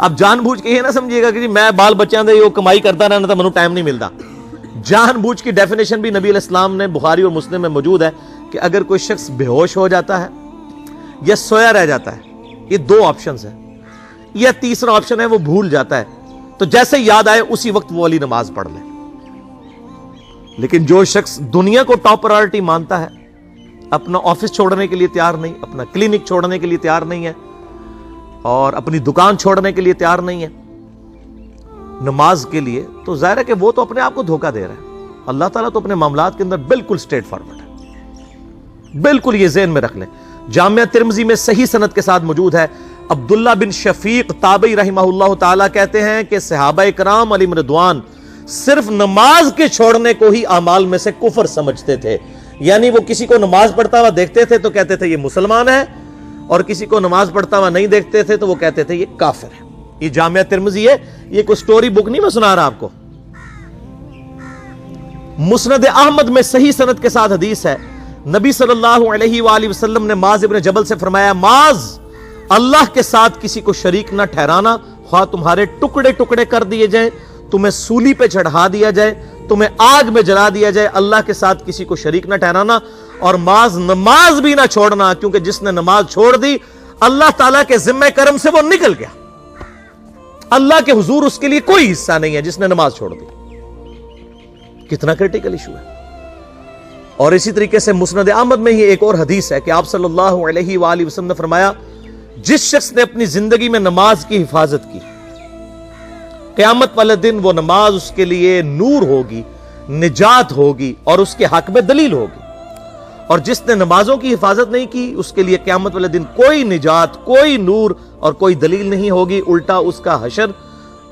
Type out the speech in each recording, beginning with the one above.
اب جان بوجھ کے یہ نہ سمجھیے گا کہ جی میں بال بچیاں دے کمائی کرتا رہنا تو منو ٹائم نہیں ملتا. جان بوجھ کی ڈیفینیشن بھی نبی علیہ السلام نے بخاری اور مسلم میں موجود ہے کہ اگر کوئی شخص بے ہوش ہو جاتا ہے یا سویا رہ جاتا ہے, یہ دو آپشنز ہیں, یا تیسرا آپشن ہے وہ بھول جاتا ہے, تو جیسے یاد آئے اسی وقت وہ والی نماز پڑھ لے. لیکن جو شخص دنیا کو ٹاپ پرائرٹی مانتا ہے, اپنا آفس چھوڑنے کے لیے تیار نہیں, اپنا کلینک چھوڑنے کے لیے تیار نہیں ہے, اور اپنی دکان چھوڑنے کے لیے تیار نہیں ہے نماز کے لیے, تو ظاہر ہے کہ وہ تو اپنے آپ کو دھوکہ دے رہا ہے. اللہ تعالیٰ تو اپنے معاملات کے اندر بالکل اسٹریٹ فارورڈ ہے, بالکل یہ ذہن میں رکھ لیں. جامعہ ترمذی میں صحیح سند کے ساتھ موجود ہے, عبداللہ بن شفیق تابعی رحمہ اللہ تعالیٰ کہتے ہیں کہ صحابہ کرام علیہم رضوان صرف نماز کے چھوڑنے کو ہی اعمال میں سے کفر سمجھتے تھے. یعنی وہ کسی کو نماز پڑھتا ہوا دیکھتے تھے تو کہتے تھے یہ مسلمان ہے, اور کسی کو نماز پڑھتا ہوا نہیں دیکھتے تھے تو وہ کہتے تھے یہ کافر ہے. یہ جامعہ ترمذی ہے, یہ کوئی سٹوری بک نہیں میں سنا رہا آپ کو. مسند احمد میں صحیح سند کے ساتھ حدیث ہے, نبی صلی اللہ علیہ وآلہ وسلم نے معاذ ابن جبل سے فرمایا, معاذ اللہ کے ساتھ کسی کو شریک نہ ٹھہرانا, خواہ تمہارے ٹکڑے ٹکڑے کر دیے جائیں, تمہیں سولی پہ چڑھا دیا جائے, تمہیں آگ میں جلا دیا جائے, اللہ کے ساتھ کسی کو شریک نہ ٹھہرانا. اور معاذ نماز بھی نہ چھوڑنا, کیونکہ جس نے نماز چھوڑ دی اللہ تعالیٰ کے ذمہ کرم سے وہ نکل گیا, اللہ کے حضور اس کے لیے کوئی حصہ نہیں ہے جس نے نماز چھوڑ دی. کتنا کرٹیکل ایشو ہے. اور اسی طریقے سے مسند احمد میں ہی ایک اور حدیث ہے کہ آپ صلی اللہ علیہ وآلہ وسلم نے فرمایا, جس شخص نے اپنی زندگی میں نماز کی حفاظت کی, قیامت والے دن وہ نماز اس کے لیے نور ہوگی, نجات ہوگی, اور اس کے حق میں دلیل ہوگی. اور جس نے نمازوں کی حفاظت نہیں کی اس کے لیے قیامت والے دن کوئی نجات, کوئی نور اور کوئی دلیل نہیں ہوگی. الٹا اس کا حشر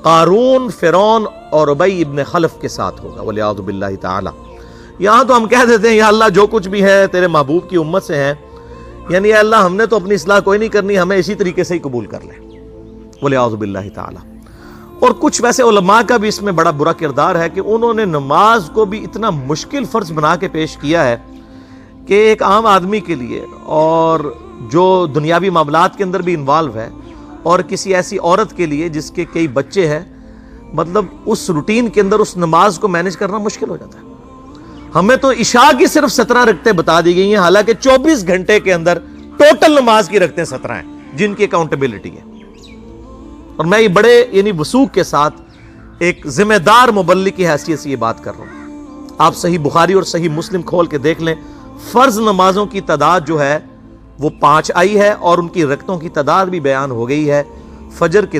قارون, فرعون اور ابی ابن خلف کے ساتھ ہوگا, والعیاذ باللہ تعالی. یہاں تو ہم کہہ دیتے ہیں یا اللہ جو کچھ بھی ہے تیرے محبوب کی امت سے ہیں, یعنی یا اللہ ہم نے تو اپنی اصلاح کوئی نہیں کرنی, ہمیں اسی طریقے سے ہی قبول کر لے, والعیاذ باللہ تعالی. اور کچھ ویسے علماء کا بھی اس میں بڑا برا کردار ہے کہ انہوں نے نماز کو بھی اتنا مشکل فرض بنا کے پیش کیا ہے کہ ایک عام آدمی کے لیے, اور جو دنیاوی معاملات کے اندر بھی انوالو ہے, اور کسی ایسی عورت کے لیے جس کے کئی بچے ہیں, مطلب اس روٹین کے اندر اس نماز کو مینج کرنا مشکل ہو جاتا ہے. ہمیں تو عشاء کی صرف 17 رکعتیں بتا دی گئی ہیں, حالانکہ 24 گھنٹے کے اندر ٹوٹل نماز کی رکعتیں 17 ہیں جن کی اکاؤنٹیبلٹی ہے. اور میں یہ بڑے یعنی وثوق کے ساتھ ایک ذمہ دار مبلغ کی حیثیت سے یہ بات کر رہا ہوں. آپ صحیح بخاری اور صحیح مسلم کھول کے دیکھ لیں, فرض نمازوں کی تعداد جو ہے وہ 5 آئی ہے, اور ان کی رکعتوں کی تعداد بھی بیان ہو گئی ہے. فجر کے